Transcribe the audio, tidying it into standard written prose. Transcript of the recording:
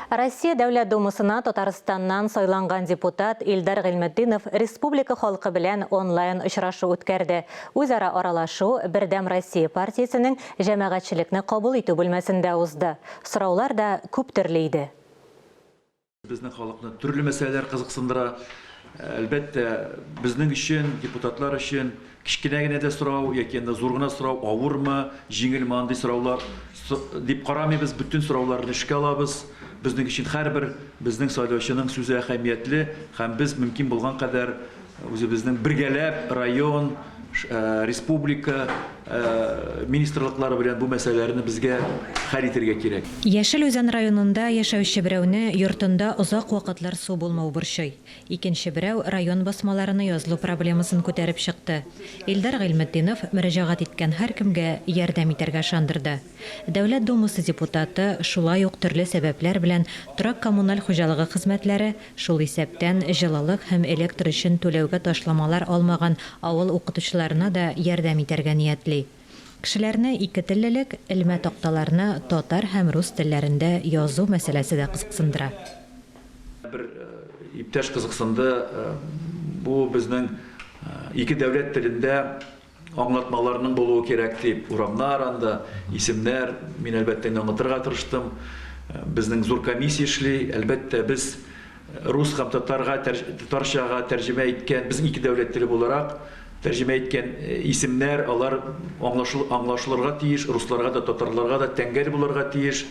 Россия Дәүләт Думасына Татарстаннан сайланган депутат Илдар Гыйлметдинов республика халкы белән онлайн очрашу үткәрде. Үзара аралашу Бердәм Россия партиясенең җәмәгатьчелекне кабул итү бүлмәсендә узды. Сораулар да күп төрле иде. Безнең халыкны төрле мәсьәләләр кызыксындыра. Әлбәттә, безнең өчен, депутатлар өчен кичкенә генә дә сорау, яки зур гына сорау, авырмы, җиңелме андый сораулар дип карамыйбыз, бүтән сорауларны эшкә алабыз. Безнең өчен һәрбер безнең сайлаучының сүзе әһәмиятле, һәм без мөмкин булган кадәр үзебезнең бергәләп район, республика министрлыклары белән бу мәсьәләләрне безгә хәл итәргә кирәк. Яшел Үзән районында яшәүче берәүне йортында озак вакытлар су булмау борчый. Икенче берәү район басмаларыны язлу проблемасын күтәреп чыкты. Илдар Гыйлметдинов мөрәҗәгать иткән һәркемгә ярдәм итәргә шандырды. Дәүләт Думасы депутаты шулай ук төрле сәбәпләр белән торак коммуналь хуҗалыгы хезмәтләре, шул исәптән җылылык һәм электр өчен түләүгә ташламалар алмаган авыл укытучыларына да ярдәм итәргә ниятли. Кешеләрне ике теллелек, элмә такталарны татар һәм рус телләрендә язу мәсьәләсе дә кызыксындыра. Бер иптәш кызыксынды, бу безнең ике дәүләт телендә аңлатмаларның булуы кирәк дип, урамнар анда, исемнәр, мин әлбәттә аңлатырга тырыштым. Безнең зур комиссия эшли, әлбәттә без рус һәм татарчага тәрҗемә иткән, безнең ике дәүләт теле буларак тәрҗемә иткән исемнәр, алар аңлашылырга тиеш, русларга да, татарларга да тәңгәл булырга тиеш.